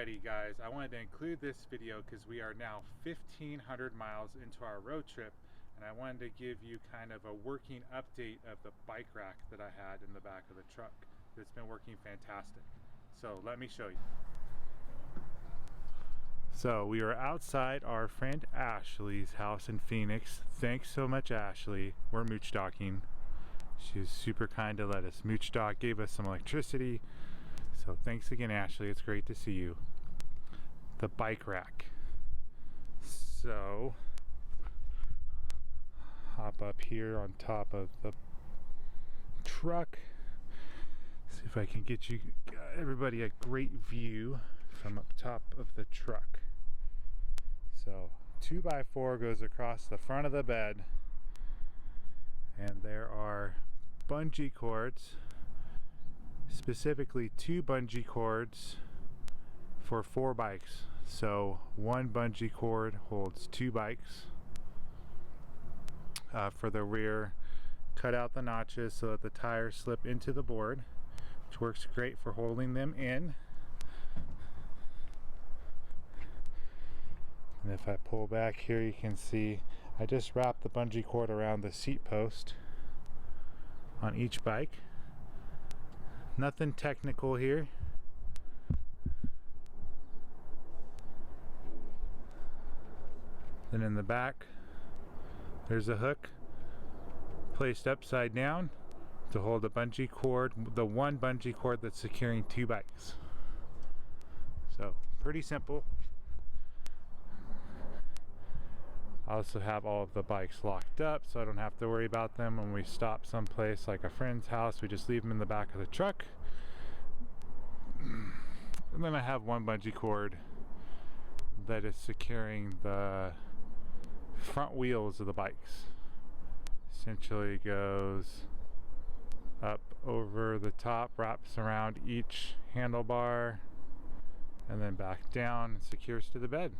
Alrighty guys, I wanted to include this video because we are now 1,500 miles into our road trip, and I wanted to give you kind of a working update of the bike rack that I had in the back of the truck that's been working fantastic. So let me show you. So we are outside our friend Ashley's house in Phoenix. Thanks so much, Ashley. We're mooch docking. She was super kind to let us mooch dock, gave us some electricity. So thanks again, Ashley. It's great to see you. The bike rack. So hop up here on top of the truck. See if I can get you everybody a great view from up top of the truck. So 2x4 goes across the front of the bed, and there are bungee cords, specifically 2 bungee cords for 4 bikes. So 1 bungee cord holds 2 bikes. For the rear, cut out the notches so that the tires slip into the board, which works great for holding them in. And if I pull back here, you can see I just wrapped the bungee cord around the seat post on each bike. Nothing technical here. Then in the back, there's a hook placed upside down to hold the bungee cord, the 1 bungee cord that's securing 2 bikes. So pretty simple. I also have all of the bikes locked up, so I don't have to worry about them when we stop someplace like a friend's house. We just leave them in the back of the truck. And then I have 1 bungee cord that is securing the front wheels of the bikes. Essentially goes up over the top, wraps around each handlebar, and then back down and secures to the bed.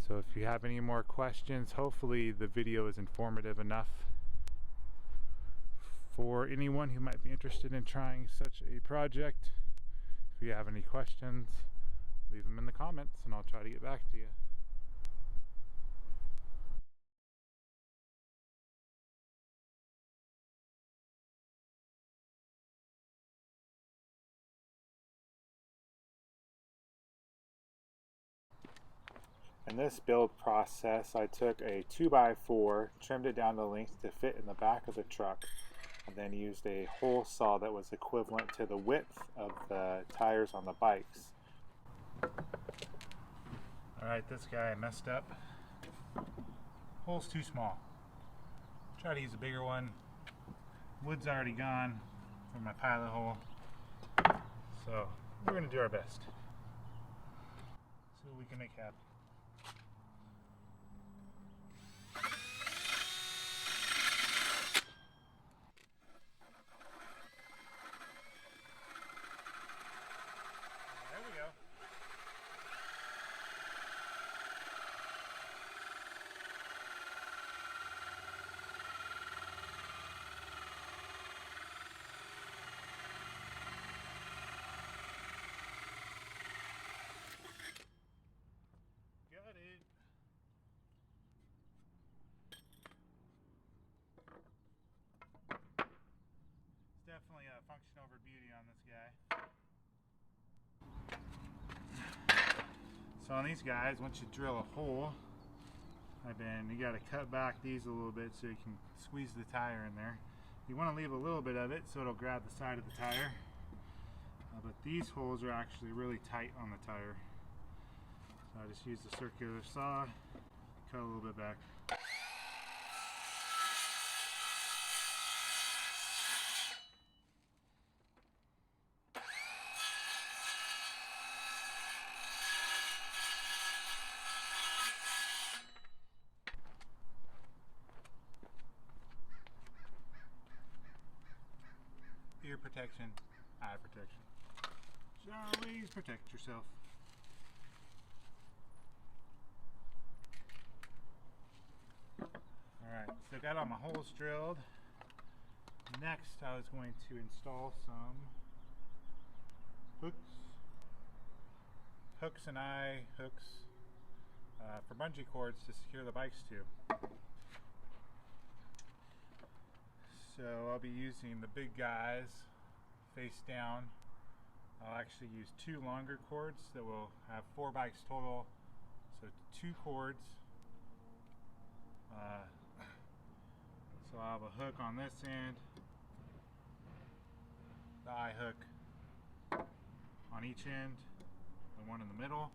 So if you have any more questions, hopefully the video is informative enough for anyone who might be interested in trying such a project. If you have any questions, leave them in the comments and I'll try to get back to you. In this build process, I took a 2x4, trimmed it down to length to fit in the back of the truck, and then used a hole saw that was equivalent to the width of the tires on the bikes. Alright, this guy messed up. Hole's too small. Try to use a bigger one. Wood's already gone from my pilot hole. So we're going to do our best. See what we can make happen. There we go. Got it. It's definitely a function over beauty on this guy. So on these guys, once you drill a hole, you got to cut back these a little bit so you can squeeze the tire in there. You want to leave a little bit of it so it'll grab the side of the tire. But these holes are actually really tight on the tire. So I just use the circular saw, cut a little bit back. Ear protection, eye protection. So always protect yourself. Alright, so I got all my holes drilled. Next I was going to install some hooks hooks and eye hooks for bungee cords to secure the bikes to. So I'll be using the big guys face down. I'll actually use 2 longer cords that will have 4 bikes total, so 2 cords. So I'll have a hook on this end, the eye hook on each end, the one in the middle.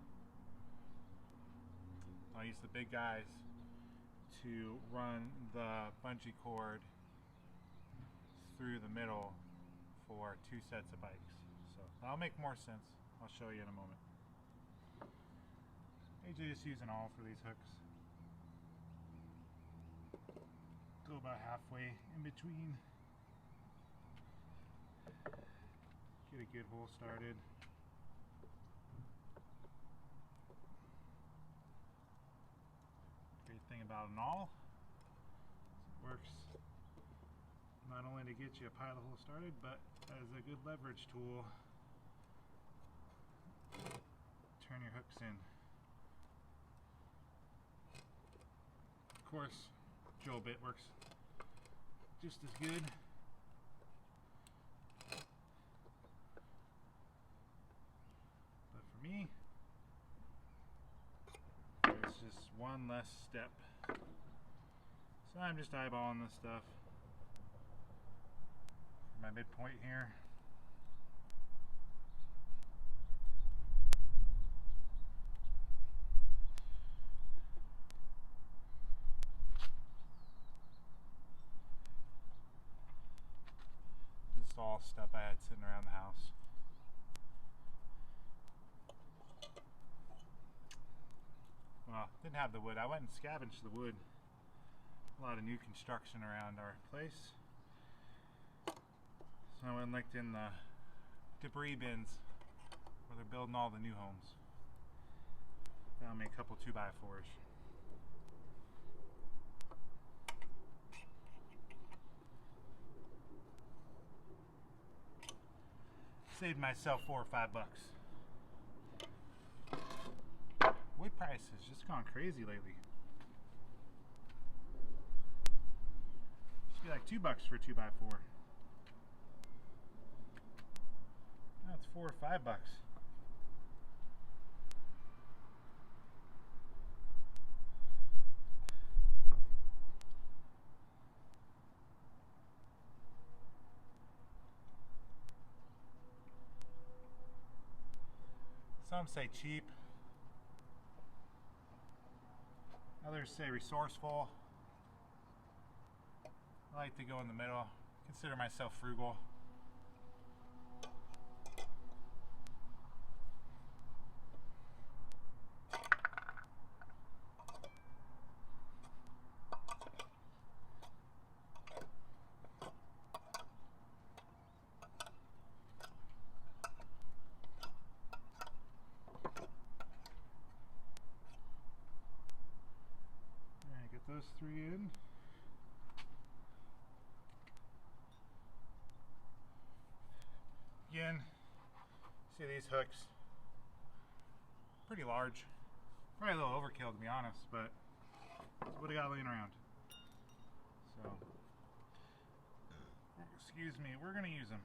I'll use the big guys to run the bungee cord through the middle for 2 sets of bikes. So that'll make more sense. I'll show you in a moment. I usually just use an awl for these hooks. Go about halfway in between. Get a good hole started. Great thing about an awl, it works not only to get you a pilot hole started, but as a good leverage tool. Turn your hooks in. Of course, drill bit works just as good. But for me, it's just one less step. So I'm just eyeballing this stuff. My midpoint here. This is all stuff I had sitting around the house. Well, didn't have the wood. I went and scavenged the wood. A lot of new construction around our place. So I went and looked in the debris bins where they're building all the new homes. Found me a couple 2x4s. Saved myself $4 or $5. Wood prices just gone crazy lately. Used to be like $2 for a 2x4. Now it's $4 or $5. Some say cheap, others say resourceful. I like to go in the middle. Consider myself frugal. Those 3 in. Again, see these hooks, pretty large. Probably a little overkill to be honest, but that's what I got laying around. So, excuse me, we're gonna use them.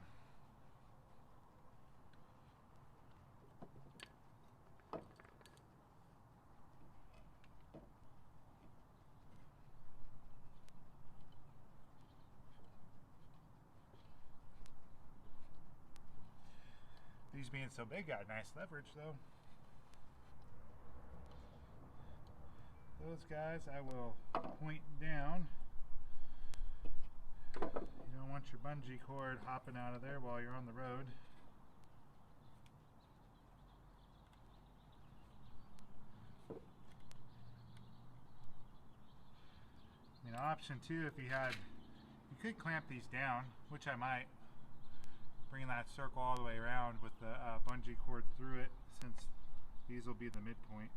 These being so big got nice leverage though. Those guys I will point down. You don't want your bungee cord hopping out of there while you're on the road. I mean, option 2, if you could clamp these down, which I might. Bring that circle all the way around with the bungee cord through it, since these will be the midpoint.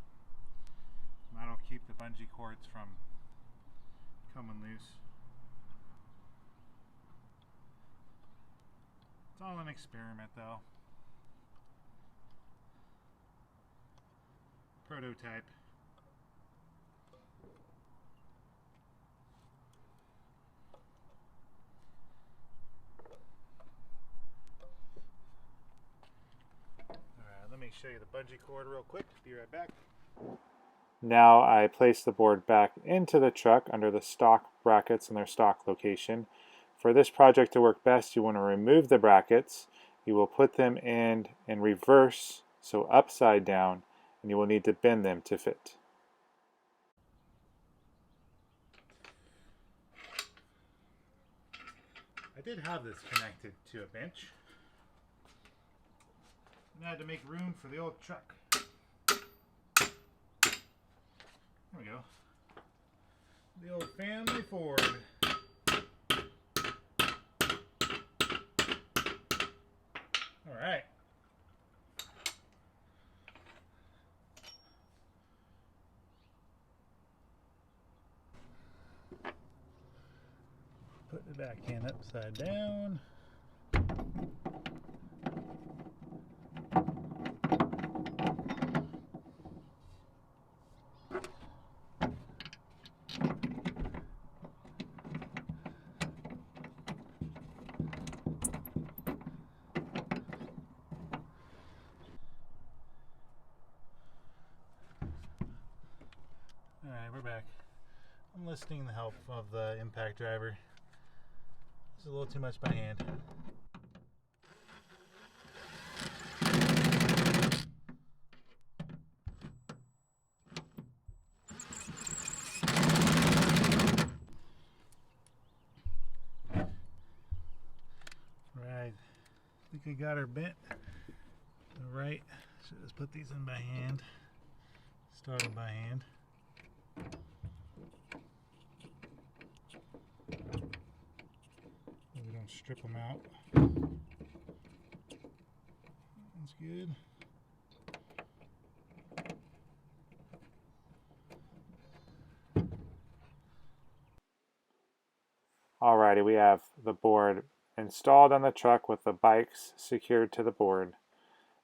And that'll keep the bungee cords from coming loose. It's all an experiment though. prototype. Alright, let me show you the bungee cord real quick. Be right back. Now I place the board back into the truck under the stock brackets in their stock location. For this project to work best, you want to remove the brackets. You will put them in reverse, so upside down, and you will need to bend them to fit. I did have this connected to a bench. And I had to make room for the old truck. There we go. The old family Ford. Alright. Put it back in upside down. Alright, we're back. I'm enlisting the help of the impact driver. This is a little too much by hand. Right, I think I got her bent. Alright, so let's put these in by hand. Starting by hand. We don't strip them out. That's good. Alrighty, we have the board installed on the truck with the bikes secured to the board.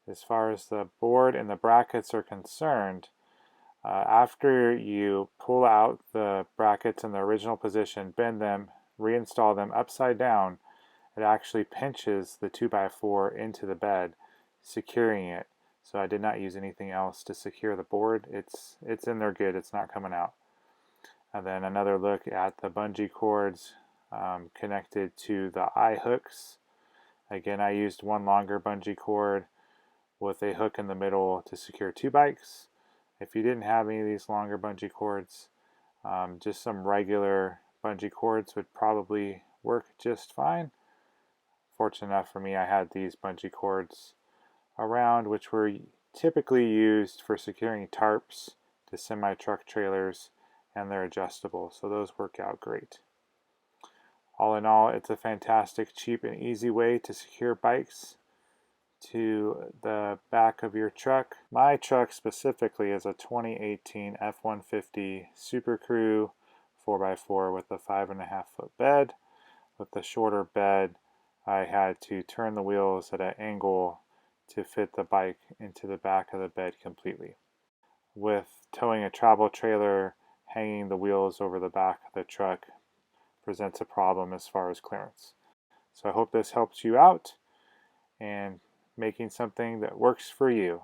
As far as the board and the brackets are concerned, after you pull out the brackets in the original position, bend them, reinstall them upside down, it actually pinches the 2x4 into the bed, securing it. So I did not use anything else to secure the board. It's in there good, it's not coming out. And then another look at the bungee cords connected to the eye hooks. Again, I used one longer bungee cord with a hook in the middle to secure two bikes. If you didn't have any of these longer bungee cords, just some regular bungee cords would probably work just fine. Fortunate enough for me, I had these bungee cords around, which were typically used for securing tarps to semi-truck trailers, and they're adjustable, so those work out great. All in all, it's a fantastic, cheap, and easy way to secure bikes to the back of your truck. My truck specifically is a 2018 F-150 Super Crew 4x4 with a 5.5 foot bed. With the shorter bed, I had to turn the wheels at an angle to fit the bike into the back of the bed completely. With towing a travel trailer, hanging the wheels over the back of the truck presents a problem as far as clearance. So I hope this helps you out and making something that works for you.